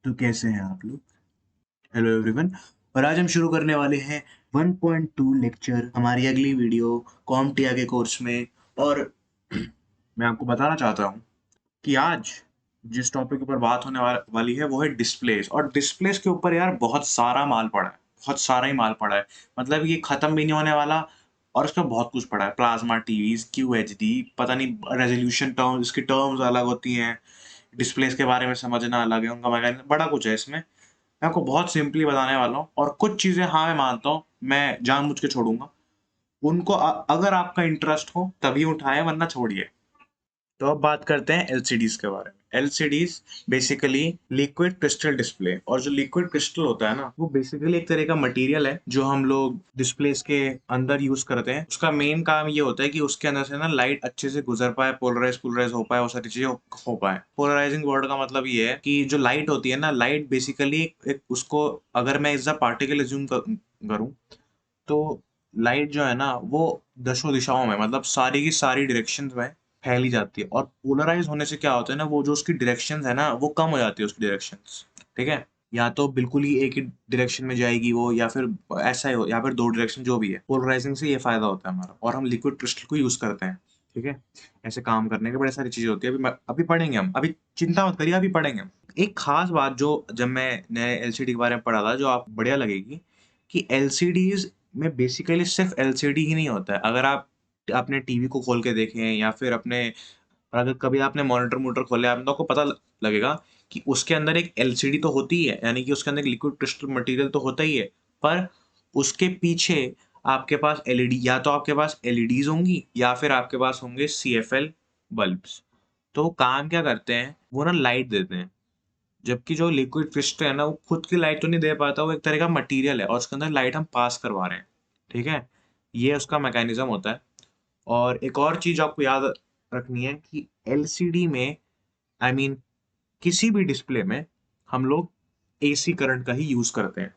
तो कैसे हैं आप लोग? Hello everyone. और आज हम शुरू करने वाले हैं 1.2 लेक्चर, हमारी अगली वीडियो कॉम्टिया के कोर्स में। और मैं आपको बताना चाहता हूँ कि आज जिस टॉपिक के ऊपर बात होने वाली है वो है डिस्प्लेस। और डिस्प्लेस के ऊपर यार बहुत सारा माल पड़ा है, बहुत सारा ही माल पड़ा है। मतलब ये खत्म भी नहीं होने वाला। और इसका बहुत कुछ पड़ा है, प्लाज्मा टीवीज, QHD, पता नहीं रेजोल्यूशन टर्म्स, इसकी टर्म्स अलग होती हैं। डिस्प्लेस के बारे में समझना अलग है, उनका मैकेनिज्म बड़ा कुछ है इसमें। मैं आपको बहुत सिंपली बताने वाला हूँ, और कुछ चीज़ें हाँ मैं मानता हूँ, मैं जानबूझ के छोड़ूंगा उनको। अगर आपका इंटरेस्ट हो तभी उठाएं, वरना छोड़िए। तो अब बात करते हैं एलसीडीज के बारे में। LCDs basically liquid crystal display. और जो लिक्विड क्रिस्टल होता है ना, वो बेसिकली एक तरह का मटेरियल है जो हम लोग डिस्प्लेस के अंदर यूज करते हैं। उसका मेन काम ये होता है कि उसके अंदर से ना लाइट अच्छे से गुजर पाए, पोलराइज हो पाए, वो सारी चीजें हो पाए। पोलराइजिंग वर्ड का मतलब ये है कि जो लाइट होती है ना, लाइट बेसिकली एक उसको, अगर मैं इस पार्टिकल एज्यूम करूँ तो लाइट जो है ना वो दशों दिशाओं में, मतलब सारी की सारी डायरेक्शंस में फैली जाती है। और पोलराइज होने से क्या होता है ना, वो जो उसकी डायरेक्शंस है ना वो कम हो जाती है उसकी डायरेक्शंस। ठीक है, या तो बिल्कुल ही एक ही डायरेक्शन में जाएगी वो, या फिर ऐसा ही हो, या फिर दो डायरेक्शन, जो भी है। पोलराइजिंग से ये फायदा होता है हमारा, और हम लिक्विड क्रिस्टल को यूज करते हैं। ठीक है, ऐसे काम करने के बड़े सारी चीजें होती है। अभी पढ़ेंगे हम, अभी चिंता मत करिए, अभी पढ़ेंगे हम। एक खास बात जो जब मैं नए एलसीडी के बारे में पढ़ा था, जो आप बढ़िया लगेगी, कि एलसीडीज में बेसिकली सिर्फ एलसीडी ही नहीं होता है। अगर आप अपने टीवी को खोल के देखें, या फिर अपने, अगर कभी आपने मॉनिटर मोटर खोले, आपको पता लगेगा कि उसके अंदर एक एलसीडी तो होती ही है, यानी कि उसके अंदर लिक्विड क्रिस्टल मटेरियल तो होता ही है। पर उसके पीछे आपके पास एलईडी, या तो आपके पास एलईडीज होंगी, या फिर आपके पास होंगे सीएफएल बल्ब्स। तो वो काम क्या करते हैं, वो ना लाइट देते हैं। जबकि जो लिक्विड क्रिस्टल है ना, वो खुद की लाइट तो नहीं दे पाता, वो एक तरह का मटेरियल है और उसके अंदर लाइट हम पास करवा रहे हैं। ठीक है, ये उसका मैकेनिज्म होता है। और एक और चीज आपको याद रखनी है कि एलसीडी में, आई मीन किसी भी डिस्प्ले में, हम लोग एसी करंट का ही यूज करते हैं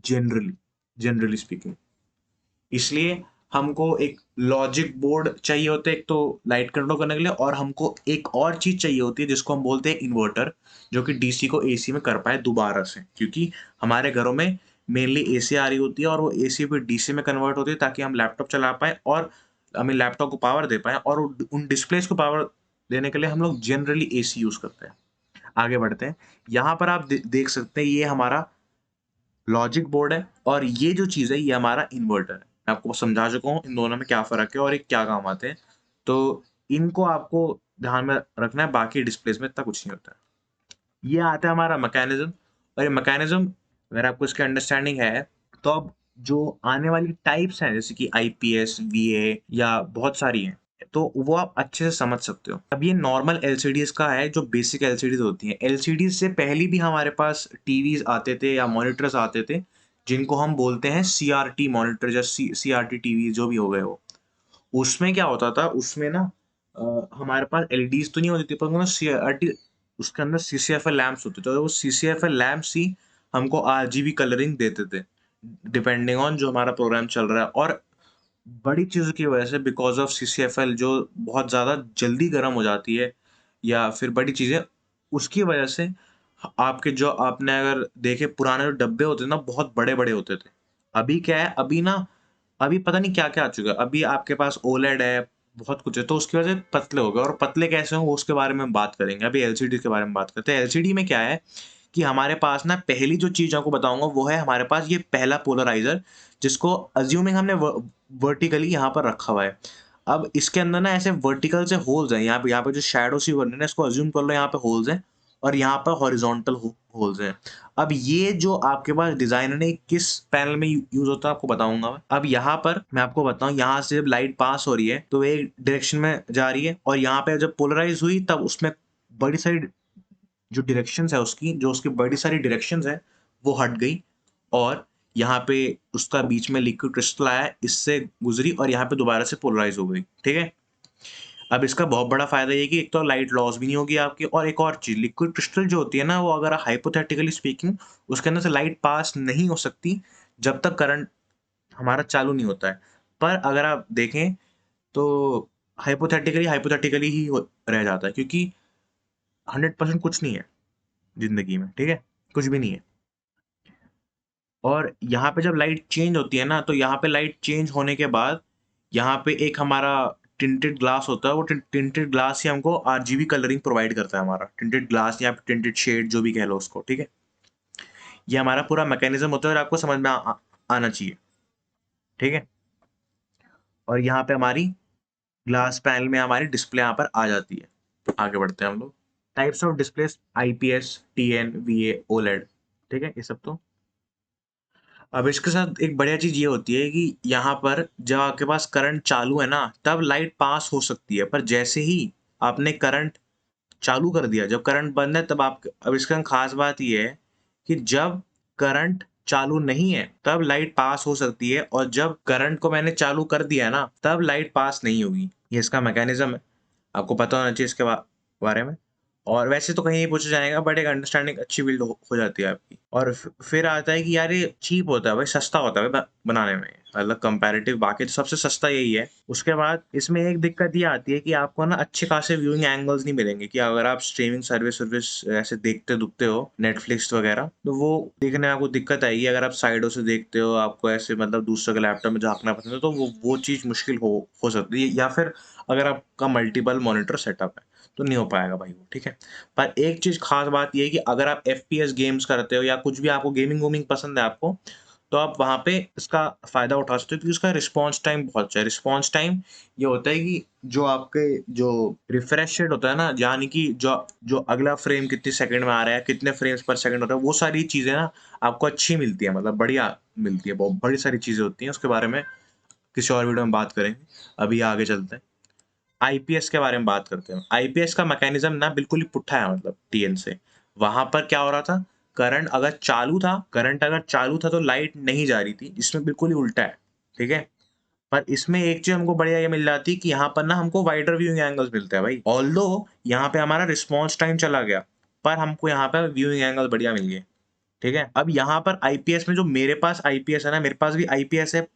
जनरली, जनरली स्पीकिंग। इसलिए हमको एक लॉजिक बोर्ड चाहिए होता है, एक तो लाइट कंट्रोल करने के लिए, और हमको एक और चीज चाहिए होती है जिसको हम बोलते हैं इन्वर्टर, जो कि डीसी को एसी में कर पाए दोबारा से। क्योंकि हमारे घरों में मेनली एसी आ रही होती है, और वो एसी फिर डीसी में कन्वर्ट होती है, ताकि हम लैपटॉप चला पाए और हमें लैपटॉप को पावर दे पाए। और उन डिस्प्लेस को पावर देने के लिए हम लोग जनरली एसी यूज करते हैं। आगे बढ़ते हैं। यहाँ पर आप देख सकते हैं, ये हमारा लॉजिक बोर्ड है, और ये जो चीज़ है ये हमारा इन्वर्टर है। मैं आपको समझा चुका हूँ इन दोनों में क्या फ़र्क है और ये क्या काम आते हैं। तो इनको आपको ध्यान में रखना है, बाकी डिस्प्लेस में इतना कुछ नहीं होता है। ये आता है हमारा मैकेनिज्म। और ये मैकेनिज्म, अगर आपको इसकी अंडरस्टैंडिंग है, तो अब जो आने वाली टाइप्स हैं, जैसे कि आईपीएस, वीए, या बहुत सारी हैं, तो वो आप अच्छे से समझ सकते हो। अब ये नॉर्मल एलसीडीज का है, जो बेसिक एलसीडीज होती हैं। एलसीडीज से पहले भी हमारे पास टीवीज आते थे या मॉनिटर्स आते थे, जिनको हम बोलते हैं सीआरटी मॉनिटर या सीआरटी टीवी, जो भी हो गए हो। उसमें क्या होता था, उसमें ना हमारे पास एलईडीज तो नहीं होती थी, पर वो ना सीआरटी, उसके अंदर सीसीएफएल लैंप्स होते थे, तो वो सीसीएफएल लैंप्स ही हमको आरजीबी कलरिंग देते थे, डिपेंडिंग ऑन जो हमारा प्रोग्राम चल रहा है। और बड़ी चीज़ों की वजह से, बिकॉज ऑफ सीसीएफएल जो बहुत ज़्यादा जल्दी गर्म हो जाती है, या फिर बड़ी चीज़ें, उसकी वजह से आपके, जो आपने अगर देखे पुराने जो डब्बे होते थे ना, बहुत बड़े बड़े होते थे। अभी क्या है, अभी ना, अभी पता नहीं क्या क्या आ चुका है। अभी आपके पास ओलेड है, बहुत कुछ है, तो उसकी वजह से पतले हो गए। और पतले कैसे हो, उसके बारे में हम बात करेंगे। अभी एलसीडी के बारे में बात करते हैं। एलसीडी में क्या है कि हमारे पास ना, पहली जो चीज आपको बताऊंगा वो है हमारे पास ये पहला पोलराइजर, जिसको अज्यूमिंग हमने वर्टिकली यहाँ पर रखा हुआ है। अब इसके अंदर ना ऐसे वर्टिकल से होल्स हैं, यहाँ पे जो शैडो सी बन रही है ना, इसको अज्यूम कर लो यहाँ पे होल्स हैं, और यहाँ पर हॉरिजॉन्टल होल्स हैं। अब ये जो आपके पास डिजाइन है ना, ये किस पैनल में यूज होता है आपको बताऊंगा मैं। अब यहाँ पर मैं आपको बताऊं, यहाँ से जब लाइट पास हो रही है तो एक डायरेक्शन में जा रही है, और यहाँ पे जब पोलराइज हुई तब उसमें बड़ी सारी जो डायरेक्शंस है उसकी, जो उसकी बड़ी सारी डायरेक्शंस है, वो हट गई। और यहाँ पे उसका बीच में लिक्विड क्रिस्टल आया, इससे गुजरी, और यहाँ पे दोबारा से पोलराइज हो गई। ठीक है, अब इसका बहुत बड़ा फायदा ये कि एक तो लाइट लॉस भी नहीं होगी आपकी, और एक और चीज, लिक्विड क्रिस्टल जो होती है ना, वो अगर हाइपोथेटिकली स्पीकिंग, उसके अंदर से लाइट पास नहीं हो सकती जब तक करंट हमारा चालू नहीं होता है। पर अगर आप देखें तो हाइपोथेटिकली हाइपोथेटिकली ही रह जाता है, क्योंकि 100% कुछ नहीं है जिंदगी में। ठीक है, कुछ भी नहीं है। और यहाँ पे जब लाइट चेंज होती है ना, तो यहाँ पे लाइट चेंज होने के बाद यहाँ पे एक हमारा टिंटेड ग्लास होता है। वो टिंटेड ग्लास ही हमको आरजीबी कलरिंग प्रोवाइड करता है। हमारा टिंटेड ग्लास या टिंटेड शेड जो भी कह लो उसको, ठीक है। ये हमारा पूरा मैकेनिज्म होता है और आपको समझ में आना चाहिए, ठीक है। और यहाँ पे हमारी ग्लास पैनल में हमारी डिस्प्ले यहाँ पर आ जाती है। आगे बढ़ते हैं हम लोग। Types of display: IPS, TN, वीए, OLED, ठीक है, ये सब तो। अब इसके साथ एक बढ़िया चीज ये होती है कि यहाँ पर जब आपके पास करंट चालू है ना, तब लाइट पास हो सकती है, पर जैसे ही आपने करंट चालू कर दिया, जब करंट बंद है तब आप। अब इसका खास बात ये है कि जब करंट चालू नहीं है तब लाइट पास हो सकती है, और जब करंट को मैंने चालू कर दिया ना, तब लाइट पास नहीं होगी। ये इसका मैकेनिज्म है, आपको पता होना चाहिए इसके बारे में। और वैसे तो कहीं नहीं पूछा जाएगा, बट एक अंडरस्टैंडिंग अच्छी बिल्ड हो जाती है आपकी। और फिर आता है कि यार ये चीप होता है भाई, सस्ता होता है भाई बनाने में, मतलब कंपैरेटिव बाकी तो सबसे सस्ता यही है। उसके बाद इसमें एक दिक्कत ये आती है कि आपको ना अच्छे खासे व्यूइंग एंगल्स नहीं मिलेंगे, कि अगर आप स्ट्रीमिंग सर्विस ऐसे देखते दुखते हो, नेटफ्लिक्स वगैरह, तो वो देखने में आपको दिक्कत आएगी। अगर आप साइडों से देखते हो, आपको ऐसे मतलब दूसरे के लैपटॉप में झांकना पसंद है, तो वो चीज़ मुश्किल हो सकती है। या फिर अगर आपका मल्टीपल मॉनिटर सेटअप है तो नहीं हो पाएगा भाई वो, ठीक है। पर एक चीज खास बात ये है कि अगर आप FPS गेम्स करते हो या कुछ भी आपको गेमिंग वूमिंग पसंद है आपको, तो आप वहाँ पे इसका फायदा उठा सकते हो, क्योंकि उसका रिस्पॉन्स टाइम बहुत अच्छा है। रिस्पॉन्स टाइम ये होता है कि जो आपके जो रिफ्रेश रेट होता है ना, यानी कि जो जो अगला फ्रेम कितने सेकंड में आ रहा है, कितने फ्रेम्स पर सेकंड हो रहा है, वो सारी चीजें ना आपको अच्छी मिलती है, मतलब बढ़िया मिलती है। बहुत बड़ी सारी चीजें होती हैं, उसके बारे में किसी और वीडियो में बात करेंगे। अभी आगे चलते हैं, आईपीएस के बारे में बात करते हैं। आईपीएस का मैकेनिज्म ना बिल्कुल ही पुट्ठा है, मतलब टीएन से। वहां पर क्या हो रहा था, करंट अगर चालू था तो लाइट नहीं जा रही थी। इसमें बिल्कुल ही उल्टा है, ठीक है। पर इसमें एक चीज हमको बढ़िया ये मिल जाती है कि यहाँ पर ना हमको वाइडर व्यूइंग एंगल्स मिलते हैं भाई। ऑल्दो यहाँ पे हमारा रिस्पॉन्स टाइम चला गया, पर हमको यहाँ पे व्यूइंग एंगल बढ़िया मिल गए, ठीक है। अब यहाँ पर आईपीएस में जो मेरे पास आईपीएस है ना, मेरे पास भी आईपीएस है,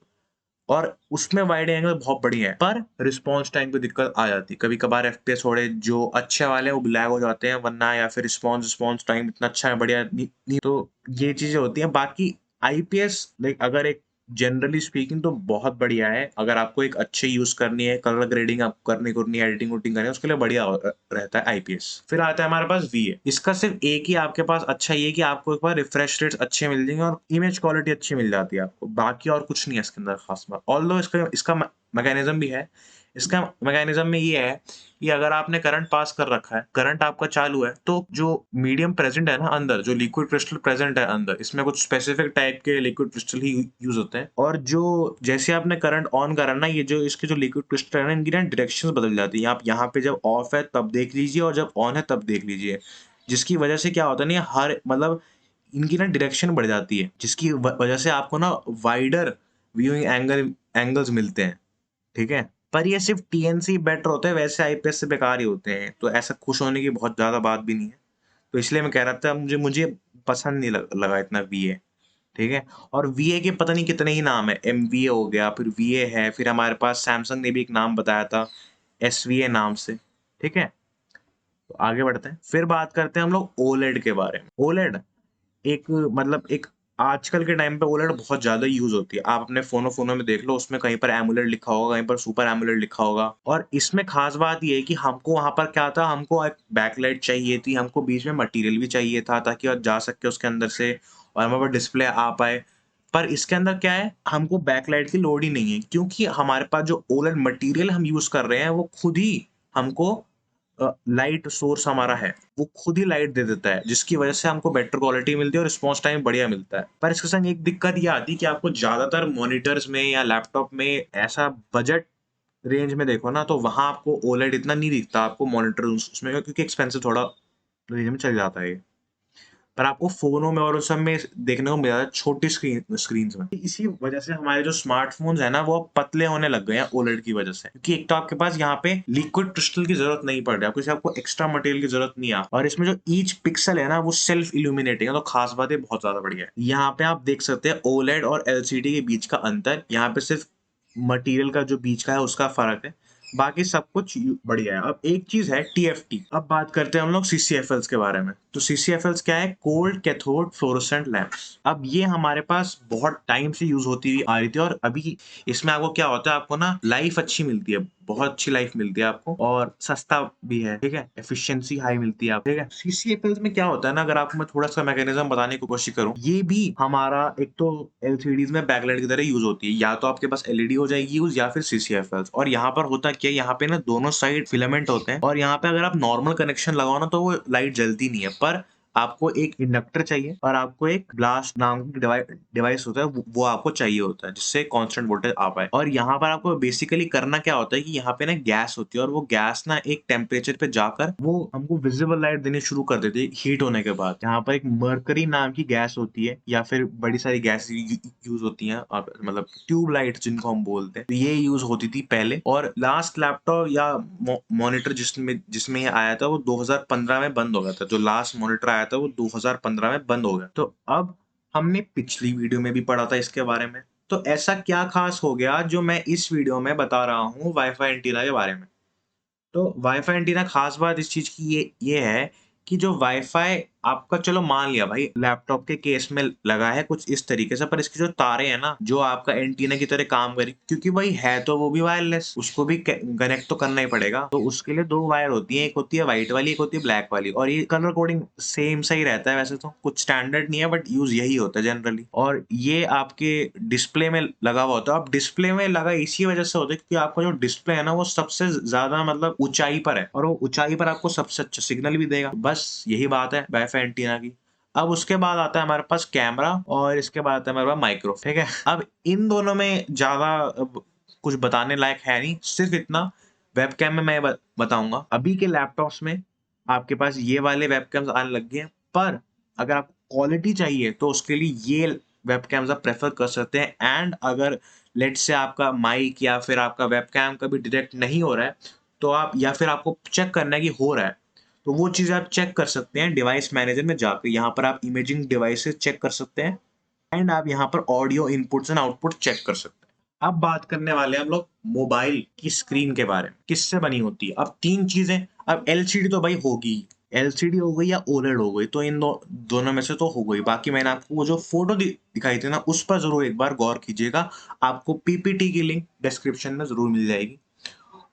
और उसमें वाइड एंगल बहुत बढ़िया है, पर रिस्पॉन्स टाइम को दिक्कत आ जाती है। कभी कभार एफपीएस थोड़े जो अच्छे वाले हैं वो ब्लैक हो जाते हैं, वरना या फिर रिस्पॉन्स टाइम इतना अच्छा है, बढ़िया नहीं। तो ये चीजें होती हैं। बाकी आईपीएस लाइक अगर एक जनरली स्पीकिंग तो बहुत बढ़िया है। अगर आपको एक अच्छे यूज करनी है, कलर ग्रेडिंग आपको करनी है, एडिटिंग उडिटिंग करनी है, उसके लिए बढ़िया रहता है आईपीएस। फिर आता है हमारे पास वीए। इसका सिर्फ एक ही आपके पास अच्छा ये है कि आपको एक बार रिफ्रेश रेट्स अच्छे मिल जाएंगे और इमेज क्वालिटी अच्छी मिल जाती है आपको, बाकी और कुछ नहीं है इसके अंदर खास बात। ऑल्दो इसका इसका मैकेनिज्म भी है। इसका मैकेनिज्म में ये है कि अगर आपने करंट पास कर रखा है, करंट आपका चालू है, तो जो मीडियम प्रेजेंट है ना अंदर, जो लिक्विड क्रिस्टल प्रेजेंट है अंदर, इसमें कुछ स्पेसिफिक टाइप के लिक्विड क्रिस्टल ही यूज होते हैं। और जो जैसे आपने करंट ऑन करा ना, ये जो इसके जो लिक्विड क्रिस्टल है ना, इनकी ना डायरेक्शन बदल जाती है। आप यहाँ पे जब ऑफ है तब देख लीजिए, और जब ऑन है तब देख लीजिए। जिसकी वजह से क्या होता है ना, हर मतलब इनकी ना डायरेक्शन बढ़ जाती है, जिसकी वजह से आपको ना वाइडर व्यूइंग एंगल्स मिलते हैं, ठीक है। पर ये सिर्फ टीएनसी बेटर होते हैं, वैसे आईपीएस से बेकार ही होते हैं, तो ऐसा खुश होने की बहुत ज्यादा बात भी नहीं है। तो इसलिए मैं कह रहा था, मुझे मुझे पसंद नहीं लगा इतना वीए, ठीक है। और वीए के पता नहीं कितने ही नाम है, एमवीए हो गया, फिर वीए है, फिर हमारे पास सैमसंग ने भी एक नाम बताया था एसवीए नाम से, ठीक है। तो आगे बढ़ते हैं, फिर बात करते हैं हम लोग ओलेड के बारे में। ओलेड एक मतलब एक आजकल के टाइम पे ओलेड बहुत ज्यादा यूज होती है। आप अपने फोनों में देख लो, उसमें कहीं पर एमुलेट लिखा होगा, कहीं पर सुपर एमुलेट लिखा होगा। और इसमें खास बात ये है कि हमको वहां पर क्या था, हमको एक बैकलाइट चाहिए थी, हमको बीच में मटेरियल भी चाहिए था ताकि आप जा सके उसके अंदर से, और हमारे पास डिस्प्ले आ पाए। पर इसके अंदर क्या है, हमको बैकलाइट की लोड ही नहीं है, क्योंकि हमारे पास जो ओलेड मटेरियल हम यूज कर रहे हैं वो खुद ही हमको लाइट सोर्स हमारा है, वो खुद ही लाइट दे देता है, जिसकी वजह से हमको बेटर क्वालिटी मिलती है और रिस्पॉन्स टाइम बढ़िया मिलता है। पर इसके संग एक दिक्कत ये आती है कि आपको ज्यादातर मॉनिटर्स में या लैपटॉप में ऐसा बजट रेंज में देखो ना, तो वहां आपको ओलेड इतना नहीं दिखता आपको मॉनिटर उसमें, क्योंकि एक्सपेंसिव थोड़ा रेंज में चल जाता है ये। पर आपको फोनों में और उस सब में देखने को मिल जाता है छोटी स्क्रीन में। इसी वजह से हमारे जो स्मार्टफोन्स है ना, वो अब पतले होने लग गए हैं ओलेड की वजह से, क्योंकि एक तो आपके पास यहाँ पे लिक्विड क्रिस्टल की जरूरत नहीं पड़ रही है, आपको एक्स्ट्रा मटेरियल की जरूरत नहीं है, और इसमें जो ईच पिक्सल है ना वो सेल्फ इल्यूमिनेटिंग है, तो खास बात है बहुत ज्यादा बढ़िया है। यहाँ पे आप देख सकते हैं ओलेड और एलसीडी के बीच का अंतर, यहाँ पे सिर्फ मटेरियल का जो बीच का है उसका फर्क है, बाकी सब कुछ बढ़िया है। अब एक चीज है TFT। अब बात करते हैं हम लोग CCFLs के बारे में। तो CCFLs क्या है? Cold cathode fluorescent lamps. अब ये हमारे पास बहुत टाइम से यूज होती हुई आ रही थी, और अभी इसमें आपको क्या होता है, आपको ना लाइफ अच्छी मिलती है, बहुत अच्छी लाइफ मिलती है आपको, और सस्ता भी है, ठीक है, एफिशिएंसी हाई मिलती है आपको, ठीक है। CCFLs में क्या होता है ना, अगर आपको मैं थोड़ा सा मैकेनिज्म बताने की कोशिश करूं, ये भी हमारा एक तो LCDs में बैकलाइट की तरह यूज होती है, या तो आपके पास LED हो जाएगी यूज, या फिर CCFLs। और यहाँ पर होता क्या है, यहाँ पे ना दोनों साइड फिलामेंट होते हैं, और यहाँ पे अगर आप नॉर्मल कनेक्शन लगाओ ना तो वो लाइट जलती नहीं है, पर आपको एक इंडक्टर चाहिए और आपको एक ब्लास्ट नाम की डिवाइस होता है, वो आपको चाहिए होता है, जिससे कांस्टेंट वोल्टेज आ पाए। और यहाँ पर आपको बेसिकली करना क्या होता है कि यहाँ पे ना गैस होती है, और वो गैस ना एक टेम्परेचर पे जाकर वो हमको विजिबल लाइट देनी शुरू कर देती है हीट होने के बाद। यहाँ पर एक मर्करी नाम की गैस होती है, या फिर बड़ी सारी गैस यूज होती हैं, मतलब ट्यूब लाइट जिनको हम बोलते हैं, तो ये यूज होती थी पहले। और लास्ट लैपटॉप या मॉनिटर जिसमें ये आया था वो 2015 में बंद हो गया था। जो लास्ट मॉनिटर आया था वो 2015 में बंद हो गया। तो अब हमने पिछली वीडियो में भी पढ़ा था इसके बारे में, तो ऐसा क्या खास हो गया जो मैं इस वीडियो में बता रहा हूँ वाईफाई एंटीना के बारे में। तो वाईफाई एंटीना खास बात इस चीज की ये है कि जो वाईफाई आपका, चलो मान लिया भाई लैपटॉप के केस में लगा है कुछ इस तरीके से, पर इसकी जो तारे हैं ना जो आपका एंटीना की तरह काम करें, क्योंकि भाई है तो वो भी वायरलेस, उसको भी कनेक्ट तो करना ही पड़ेगा। तो उसके लिए दो वायर होती है, एक होती है व्हाइट वाली, एक होती है ब्लैक वाली, और ये कलर कोडिंग सेम सा ही रहता है, वैसे तो कुछ स्टैंडर्ड नहीं है, बट यूज यही होता है जनरली। और ये आपके डिस्प्ले में लगा हुआ होता है। अब डिस्प्ले में लगा इसी वजह से होता है क्योंकि आपका जो डिस्प्ले है ना वो सबसे ज्यादा मतलब ऊंचाई पर है, और वो ऊंचाई पर आपको सबसे अच्छा सिग्नल भी देगा। बस यही बात है वाईफाई एंटीना की। अब उसके बाद आता है हमारे पास कैमरा, और इसके बाद आता है हमारे पास माइक्रो, ठीक है। अब इन दोनों में ज्यादा कुछ बताने लायक है नहीं, सिर्फ इतना वेबकैम में मैं बताऊंगा। अभी के लैपटॉप्स में आपके पास ये वाले वेबकैम्स आने लग गए हैं, पर अगर आपको क्वालिटी चाहिए तो उसके लिए ये वेबकैम्स आप प्रेफर कर सकते हैं। एंड अगर लेट से आपका माइक या फिर आपका वेबकैम कभी डिटेक्ट नहीं हो रहा है, तो आप, या फिर आपको चेक करना है कि हो रहा है, तो वो चीज़ आप चेक कर सकते हैं डिवाइस मैनेजर में जाकर। यहाँ पर आप इमेजिंग डिवाइसेस चेक कर सकते हैं, एंड आप यहाँ पर audio inputs and output check कर सकते हैं। अब बात करने वाले हैं हम लोग मोबाइल की स्क्रीन के बारे में, किससे बनी होती है। अब तीन चीजें, अब LCD तो भाई होगी, LCD हो गई या OLED हो गई, तो इन दोनों में से तो हो गई। बाकी मैंने आपको वो जो फोटो दिखाई थी ना, उस पर जरूर एक बार गौर कीजिएगा, आपको PPT की लिंक डिस्क्रिप्शन में जरूर मिल जाएगी।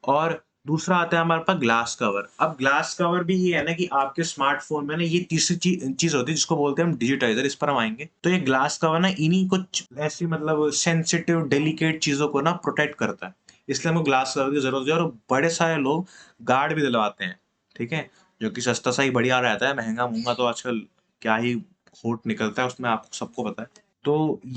और दूसरा आता है हमारे पास ग्लास कवर। अब ग्लास कवर भी ये है ना कि आपके स्मार्टफोन में ना ये तीसरी चीज होती है जिसको बोलते हैं हम डिजिटाइजर, इस पर हम आएंगे। तो ये ग्लास कवर ना इन्हीं कुछ ऐसी मतलब सेंसिटिव डेलिकेट चीजों को ना प्रोटेक्ट करता है, इसलिए हमको ग्लास कवर की जरूरत है। और बड़े सारे लोग गार्ड भी दिलवाते हैं, ठीक है, जो कि सस्ता सा ही बढ़िया रहता है, महंगा मूंगा तो आजकल क्या ही खोट निकलता है उसमें, आपको सबको पता है। तो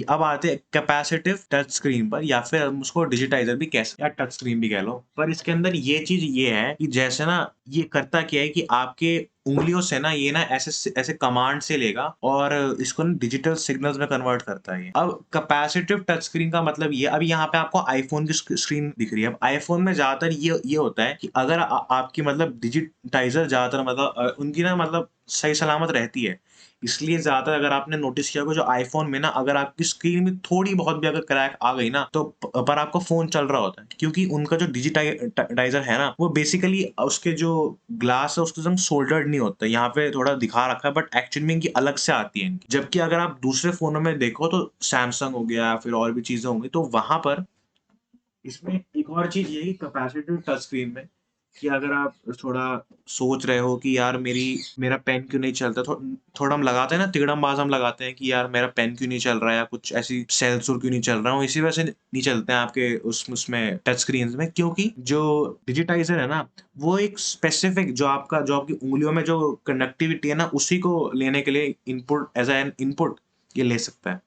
अब आते हैं कैपेसिटिव टच स्क्रीन पर, या फिर हम उसको डिजिटाइजर भी कह सकते हैं, या टच स्क्रीन भी कह लो। पर इसके अंदर ये चीज ये है कि जैसे ना ये करता क्या है कि आपके उंगलियों से ना ये ना ऐसे ऐसे कमांड से लेगा और इसको ना डिजिटल सिग्नल्स में कन्वर्ट करता है ये। अब कैपेसिटिव टच स्क्रीन का मतलब ये, अभी यहाँ पे आपको आईफोन की स्क्रीन दिख रही है। अब आईफोन में ज्यादातर ये होता है कि अगर आपकी मतलब डिजिटाइजर ज्यादातर मतलब उनकी ना मतलब सही सलामत रहती है, इसलिए ज्यादातर अगर आपने नोटिस किया होगा जो आईफोन में ना अगर आपकी स्क्रीन में थोड़ी बहुत भी अगर क्रैक आ गई ना, तो पर आपका फोन चल रहा होता है, क्योंकि उनका जो डिजिटाइजर है ना वो बेसिकली उसके जो ग्लास है उसके संग सोल्डर्ड नहीं होता। यहाँ पे थोड़ा दिखा रखा है, बट एक्चुअल में इनकी अलग से आती है इनकी। जबकि अगर आप दूसरे फोनों में देखो तो सैमसंग हो गया, फिर और भी चीजें होंगी, तो वहां पर इसमें एक और चीज ये है कि कैपेसिटिव टच स्क्रीन में कि अगर आप थोड़ा सोच रहे हो कि यार मेरा पेन क्यों नहीं चलता, थोड़ा हम लगाते हैं ना तिगड़मबाज, हम लगाते हैं कि यार मेरा पेन क्यों नहीं चल रहा है, या कुछ ऐसी सेंसर क्यों नहीं चल रहा हूँ, इसी वजह से नहीं चलते हैं आपके उसमें टच स्क्रीन में, क्योंकि जो डिजिटाइजर है ना वो एक स्पेसिफिक जो आपकी उंगलियों में जो कनेक्टिविटी है ना उसी को लेने के लिए इनपुट एज एन इनपुट ये ले सकता है,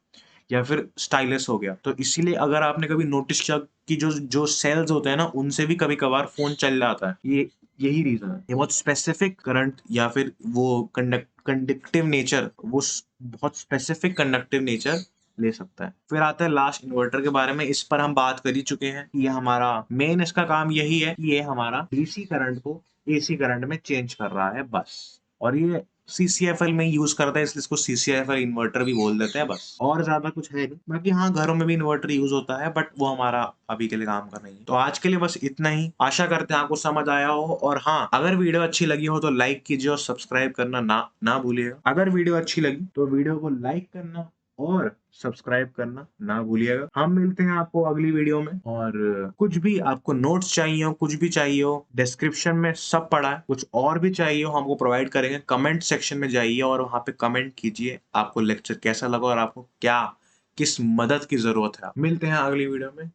या फिर स्टाइलस हो गया। तो इसीलिए अगर आपने कभी नोटिस किया कि जो जो सेल्स होते हैं ना उनसे भी कभी कभार फोन चल जाता है, ये यही रीजन है। ये बहुत स्पेसिफिक करंट या फिर वो कंडक्टिव नेचर, वो बहुत स्पेसिफिक कंडक्टिव नेचर ले सकता है। फिर आता है लास्ट इन्वर्टर के बारे में, इस पर हम बात कर ही चुके हैं। ये हमारा मेन इसका काम यही है कि ये हमारा DC करंट को AC करंट में चेंज कर रहा है बस। और ये CCFL में यूज करते हैं, इसलिए इसको CCFL इन्वर्टर भी बोल देते हैं बस, और ज्यादा कुछ है नहीं। बाकी हाँ, घरों में भी इन्वर्टर यूज होता है, बट वो हमारा अभी के लिए काम का नहीं है। तो आज के लिए बस इतना ही। आशा करते हैं आपको समझ आया हो, और हाँ, अगर वीडियो अच्छी लगी हो तो लाइक कीजिए और सब्सक्राइब करना ना ना भूलिएगा। अगर वीडियो अच्छी लगी तो वीडियो को लाइक करना और सब्सक्राइब करना ना भूलिएगा। हम मिलते हैं आपको अगली वीडियो में, और कुछ भी आपको नोट्स चाहिए हो, कुछ भी चाहिए हो, डिस्क्रिप्शन में सब पड़ा है। कुछ और भी चाहिए हो हमको प्रोवाइड करेंगे। कमेंट सेक्शन में जाइए और वहां पे कमेंट कीजिए आपको लेक्चर कैसा लगा और आपको क्या किस मदद की जरूरत है। मिलते हैं अगली वीडियो में।